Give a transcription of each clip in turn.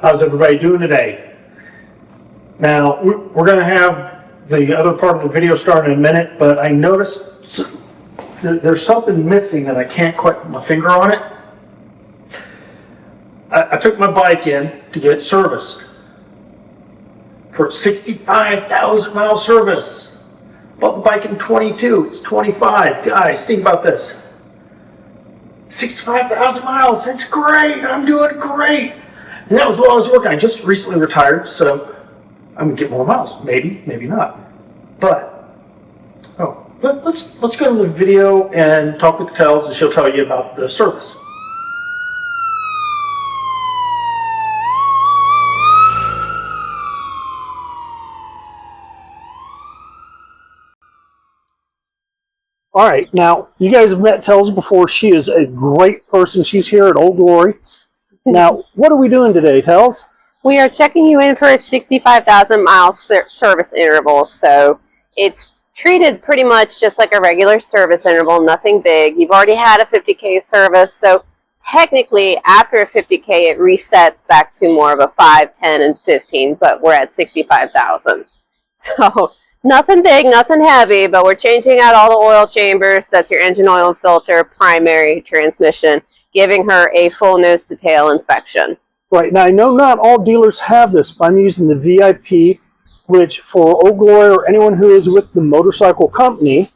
How's everybody doing today? Now, we're going to have the other part of the video start in a minute, but I noticed there's something missing and I can't quite put my finger on it. I took my bike in to get it serviced for 65,000 mile service. Bought the bike in 22, it's 25. Guys, think about this. 65,000 miles, that's great, I'm doing great. And that was while I was working. I just recently retired, so I'm gonna get more miles. Maybe, maybe not. But, let's go to the video and talk with Tells, and she'll tell you about the service. All right, now, you guys have met Tells before. She is a great person. She's here at Old Glory. Now, what are we doing today, Tells? We are checking you in for a 65,000 mile service interval. So it's treated pretty much just like a regular service interval, nothing big. You've already had a 50K service, so technically after a 50K it resets back to more of a 5, 10, and 15, but we're at 65,000. So nothing big, nothing heavy, but we're changing out all the oil chambers. That's your engine oil and filter, primary, transmission, giving her a full nose to tail inspection. Right, now I know not all dealers have this, but I'm using the VIP, which for Old Glory or anyone who is with the motorcycle company,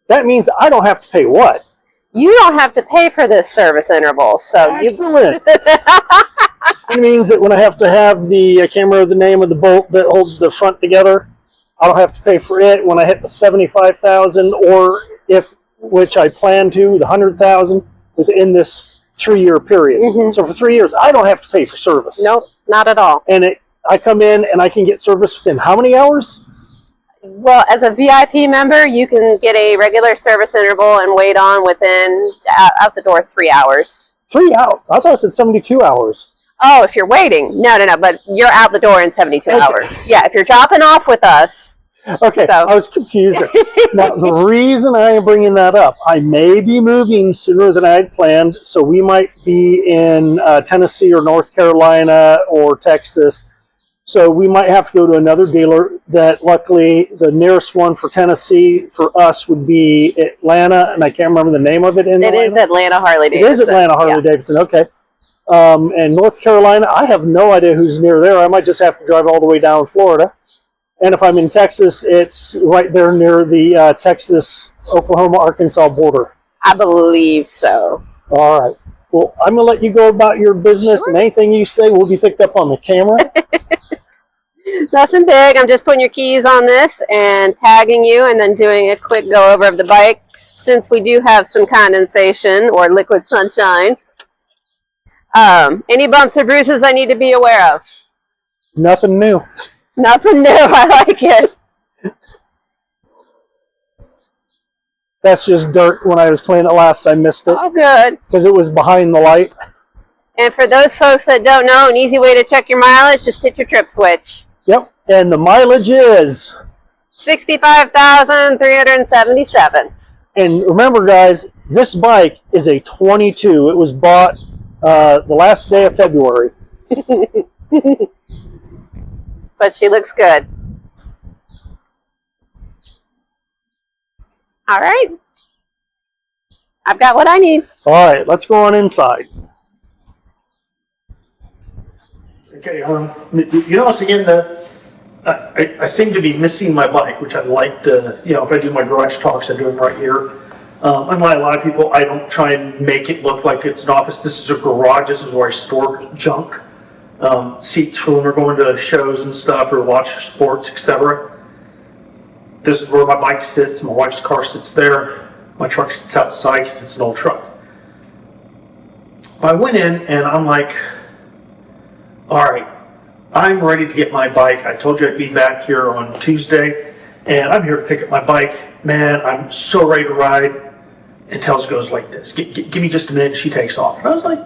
that means I don't have to pay what? You don't have to pay for this service interval. So excellent. It means that when I have to have the camera, the name of the bolt that holds the front together, I don't have to pay for it when I hit the 75,000, or which I plan to, the 100,000 within this 3-year period. Mm-hmm. So for 3 years, I don't have to pay for service. Nope, not at all. And I come in and I can get service within how many hours? Well, as a VIP member, you can get a regular service interval and wait on within, out the door, 3 hours. 3 hours? I thought it said 72 hours. Oh, if you're waiting. No, but you're out the door in 72 hours. Yeah, if you're dropping off with us. Okay, so. I was confused. Now, the reason I am bringing that up, I may be moving sooner than I had planned, so we might be in Tennessee or North Carolina or Texas. So we might have to go to another dealer. That luckily, the nearest one for Tennessee for us would be Atlanta, and I can't remember the name of it in Atlanta. It is Atlanta Harley-Davidson. It is Atlanta Harley-Davidson, okay. And North Carolina, I have no idea who's near there. I might just have to drive all the way down Florida. And if I'm in Texas, it's right there near the Texas, Oklahoma, Arkansas border. I believe so. All right. Well, I'm going to let you go about your business, sure. And anything you say will be picked up on the camera. Nothing big. I'm just putting your keys on this and tagging you and then doing a quick go over of the bike. Since we do have some condensation or liquid sunshine. Any bumps or bruises I need to be aware of? Nothing new. Nothing new. I like it. That's just dirt. When I was cleaning it last, I missed it. Oh, good. Because it was behind the light. And for those folks that don't know, an easy way to check your mileage, just hit your trip switch. Yep. And the mileage is? 65,377. And remember, guys, this bike is a 22. It was bought the last day of February. But she looks good. All right. I've got what I need. All right, let's go on inside. Okay, you notice again that I seem to be missing my bike, which I'd like to, if I do my garage talks, I do them right here. Unlike a lot of people, I don't try and make it look like it's an office. This is a garage. This is where I store junk. Seats for when we're going to shows and stuff or watch sports, etc. This is where my bike sits. My wife's car sits there. My truck sits outside because it's an old truck. But I went in and I'm like, all right, I'm ready to get my bike. I told you I'd be back here on Tuesday, and I'm here to pick up my bike. Man, I'm so ready to ride. And Tells goes like this, give me just a minute. She takes off. And I was like,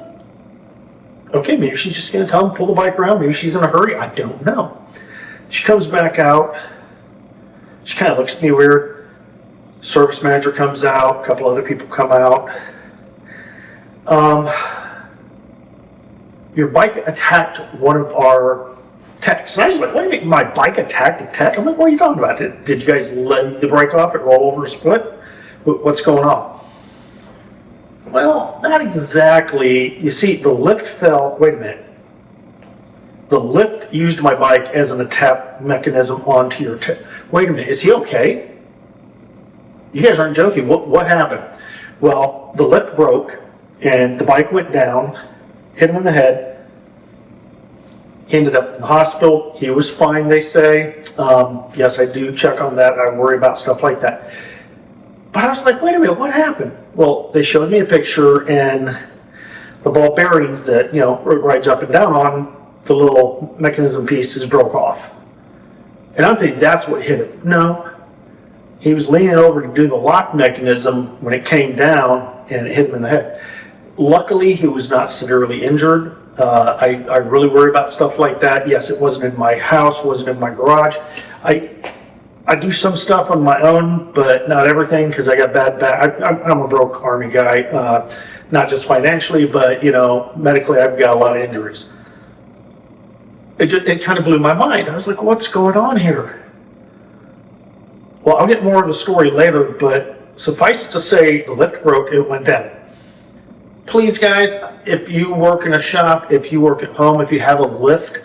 okay, maybe she's just going to tell him to pull the bike around. Maybe she's in a hurry. I don't know. She comes back out. She kind of looks at me weird. Service manager comes out. A couple other people come out. your bike attacked one of our techs. And I was like, wait a minute, my bike attacked a tech? I'm like, what are you talking about? Did you guys let the brake off and roll over his foot? What's going on? Well, not exactly. You see, the lift fell, wait a minute. The lift used my bike as an attack mechanism onto your tech. Wait a minute, is he okay? You guys aren't joking. What happened? Well, the lift broke and the bike went down, hit him in the head. He ended up in the hospital. He was fine, they say. Yes, I do check on that. I worry about stuff like that. But I was like, wait a minute, what happened? Well, they showed me a picture, and the ball bearings that, it rides up and down on, the little mechanism pieces broke off. And I'm thinking that's what hit him. No. He was leaning over to do the lock mechanism when it came down, and it hit him in the head. Luckily, he was not severely injured. I really worry about stuff like that. Yes, it wasn't in my house, wasn't in my garage. I do some stuff on my own, but not everything, because I got bad back. I'm a broke Army guy, not just financially, but medically, I've got a lot of injuries. It kind of blew my mind. I was like, what's going on here? Well, I'll get more of the story later, but suffice it to say, the lift broke, it went down. Please, guys, if you work in a shop, if you work at home, if you have a lift,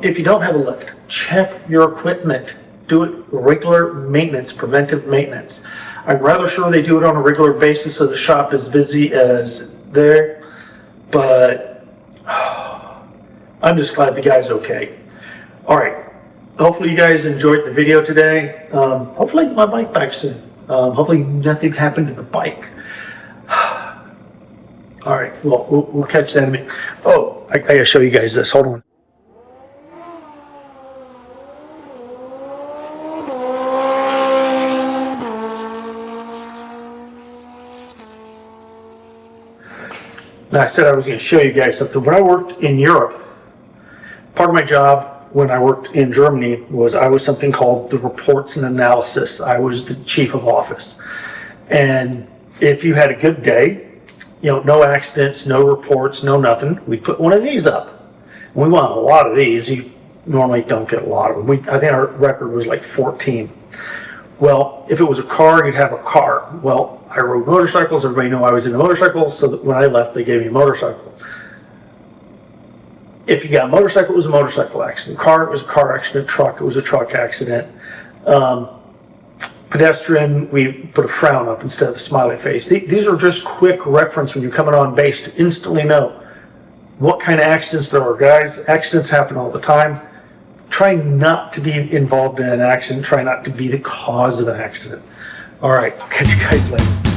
if you don't have a lift, check your equipment. Do it regular maintenance, preventive maintenance. I'm rather sure they do it on a regular basis, so the shop is busy as there, but I'm just glad the guy's okay. All right, hopefully you guys enjoyed the video today. Hopefully I get my bike back soon. Hopefully nothing happened to the bike. All right, well, we'll catch that in a minute. Oh, I gotta show you guys this, hold on. Now, I said I was going to show you guys something. When I worked in Europe, part of my job when I worked in Germany was I was something called the reports and analysis. I was the chief of office. And if you had a good day, no accidents, no reports, no nothing, we'd put one of these up. And we want a lot of these. You normally don't get a lot of them. I think our record was like 14. Well, if it was a car, you'd have a car. Well, I rode motorcycles. Everybody knew I was into motorcycles, so that when I left, they gave me a motorcycle. If you got a motorcycle, it was a motorcycle accident. Car, it was a car accident. Truck, it was a truck accident. Pedestrian, we put a frown up instead of a smiley face. These are just quick reference when you're coming on base to instantly know what kind of accidents there are. Guys, accidents happen all the time. Try not to be involved in an accident. Try not to be the cause of an accident. All right, catch you guys later.